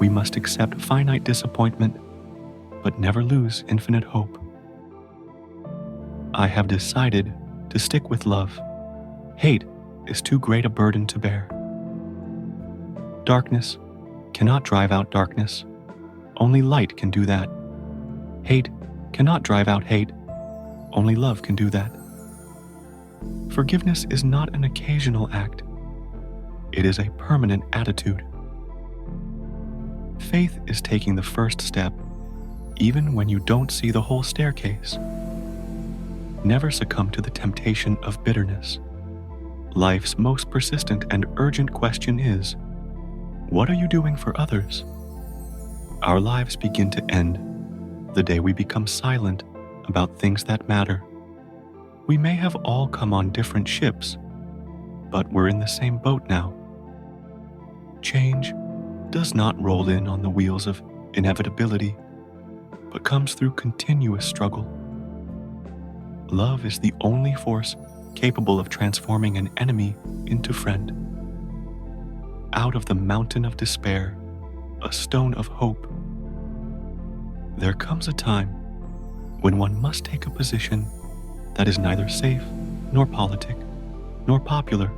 We must accept finite disappointment, but never lose infinite hope. I have decided to stick with love. Hate is too great a burden to bear. Darkness cannot drive out darkness. Only light can do that. Hate cannot drive out hate. Only love can do that. Forgiveness is not an occasional act. It is a permanent attitude. Faith is taking the first step, even when you don't see the whole staircase. Never succumb to the temptation of bitterness. Life's most persistent and urgent question is, what are you doing for others? Our lives begin to end the day we become silent about things that matter. We may have all come on different ships, but we're in the same boat now. Change does not roll in on the wheels of inevitability, but comes through continuous struggle. Love is the only force capable of transforming an enemy into friend. Out of the mountain of despair, a stone of hope. There comes a time when one must take a position that is neither safe, nor politic, nor popular,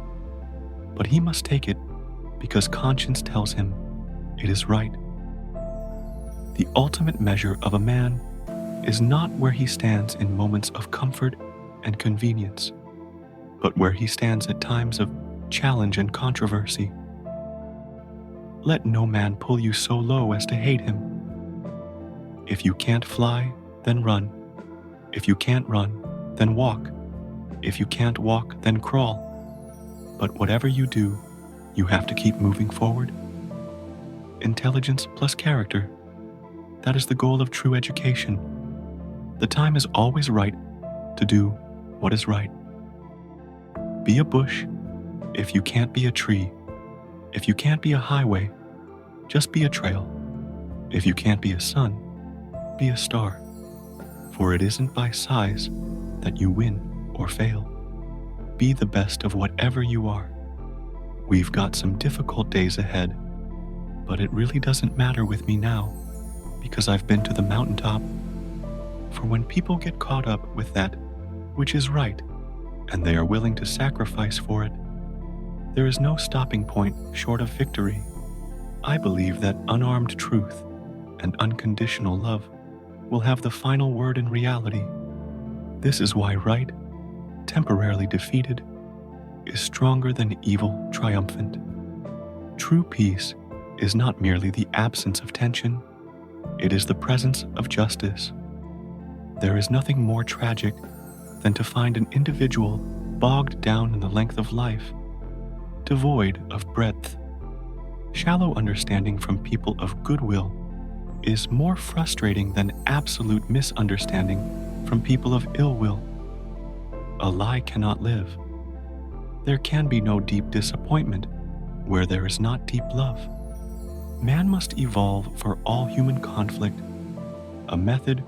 but he must take it because conscience tells him it is right. The ultimate measure of a man is not where he stands in moments of comfort and convenience, but where he stands at times of challenge and controversy. Let no man pull you so low as to hate him. If you can't fly, then run. If you can't run, then walk. If you can't walk, then crawl. But whatever you do, you have to keep moving forward. Intelligence plus character. That is the goal of true education. The time is always right to do what is right. Be a bush if you can't be a tree. If you can't be a highway, just be a trail. If you can't be a sun, be a star. For it isn't by size that you win or fail. Be the best of whatever you are. We've got some difficult days ahead, but it really doesn't matter with me now because I've been to the mountaintop. For when people get caught up with that which is right and they are willing to sacrifice for it, there is no stopping point short of victory. I believe that unarmed truth and unconditional love will have the final word in reality. This is why right, temporarily defeated, is stronger than evil triumphant. True peace is not merely the absence of tension, it is the presence of justice. There is nothing more tragic than to find an individual bogged down in the length of life, devoid of breadth. Shallow understanding from people of goodwill is more frustrating than absolute misunderstanding from people of ill will. A lie cannot live. There can be no deep disappointment where there is not deep love. Man must evolve for all human conflict a method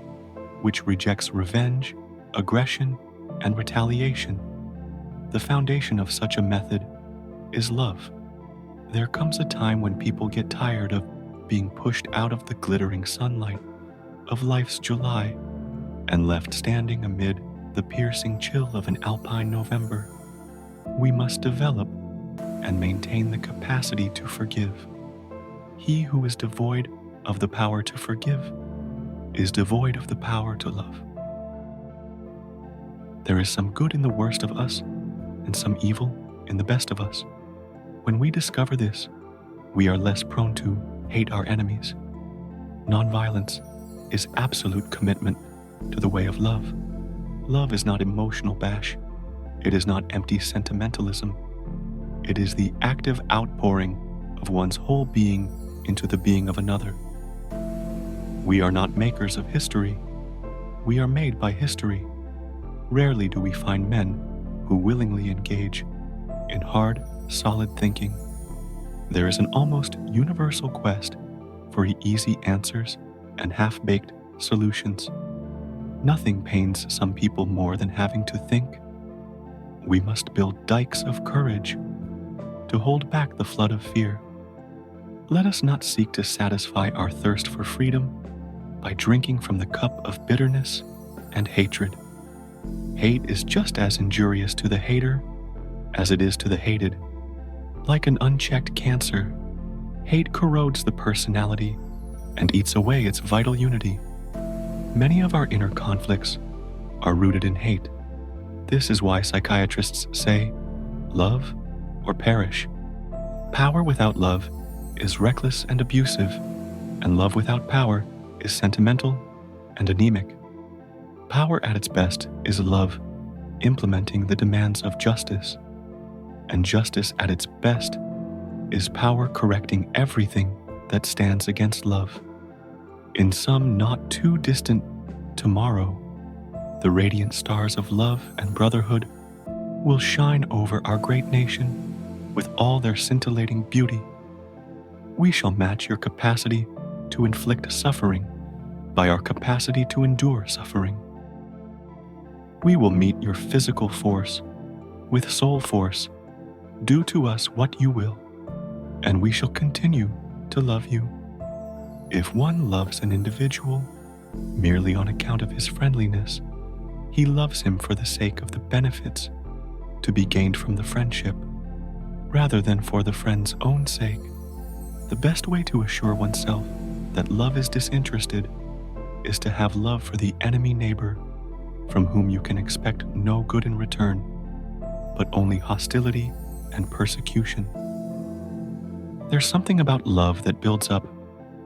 which rejects revenge, aggression, and retaliation. The foundation of such a method is love. There comes a time when people get tired of being pushed out of the glittering sunlight of life's July and left standing amid the piercing chill of an alpine November. We must develop and maintain the capacity to forgive. He who is devoid of the power to forgive is devoid of the power to love. There is some good in the worst of us and some evil in the best of us. When we discover this, we are less prone to hate our enemies. Nonviolence is absolute commitment to the way of love. Love is not emotional bash. It is not empty sentimentalism. It is the active outpouring of one's whole being into the being of another. We are not makers of history. We are made by history. Rarely do we find men who willingly engage in hard, solid thinking. There is an almost universal quest for easy answers and half-baked solutions. Nothing pains some people more than having to think. We must build dikes of courage to hold back the flood of fear. Let us not seek to satisfy our thirst for freedom by drinking from the cup of bitterness and hatred. Hate is just as injurious to the hater as it is to the hated. Like an unchecked cancer, hate corrodes the personality and eats away its vital unity. Many of our inner conflicts are rooted in hate. This is why psychiatrists say, love or perish. Power without love is reckless and abusive, and love without power is sentimental and anemic. Power at its best is love, implementing the demands of justice, and justice at its best is power correcting everything that stands against love. In some not too distant tomorrow, the radiant stars of love and brotherhood will shine over our great nation with all their scintillating beauty. We shall match your capacity to inflict suffering by our capacity to endure suffering. We will meet your physical force with soul force. Do to us what you will, and we shall continue to love you. If one loves an individual merely on account of his friendliness, he loves him for the sake of the benefits to be gained from the friendship, rather than for the friend's own sake. The best way to assure oneself that love is disinterested is to have love for the enemy neighbor, from whom you can expect no good in return, but only hostility and persecution. There's something about love that builds up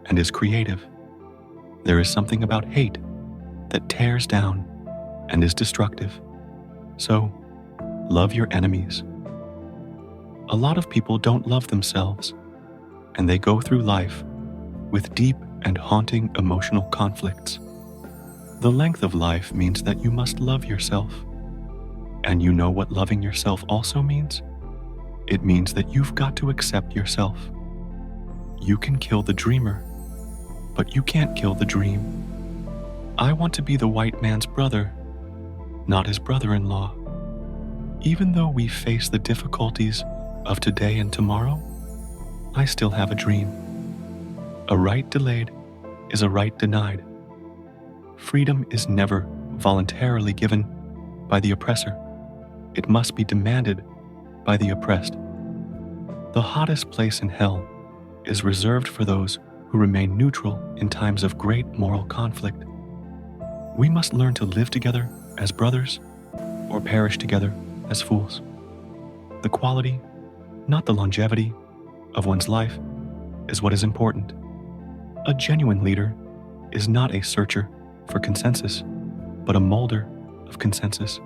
and is creative. There is something about hate that tears down and is destructive. So, love your enemies. A lot of people don't love themselves, and they go through life with deep and haunting emotional conflicts. The length of life means that you must love yourself. And you know what loving yourself also means? It means that you've got to accept yourself. You can kill the dreamer, but you can't kill the dream. I want to be the white man's brother, not his brother-in-law. Even though we face the difficulties of today and tomorrow, I still have a dream. A right delayed is a right denied. Freedom is never voluntarily given by the oppressor. It must be demanded by the oppressed. The hottest place in hell is reserved for those who remain neutral in times of great moral conflict. We must learn to live together as brothers or perish together as fools. The quality, not the longevity, of one's life is what is important. A genuine leader is not a searcher for consensus, but a molder of consensus.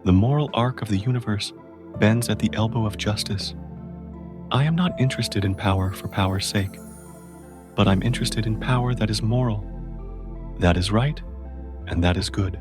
The moral arc of the universe bends at the elbow of justice. I am not interested in power for power's sake, but I'm interested in power that is moral, that is right, and that is good.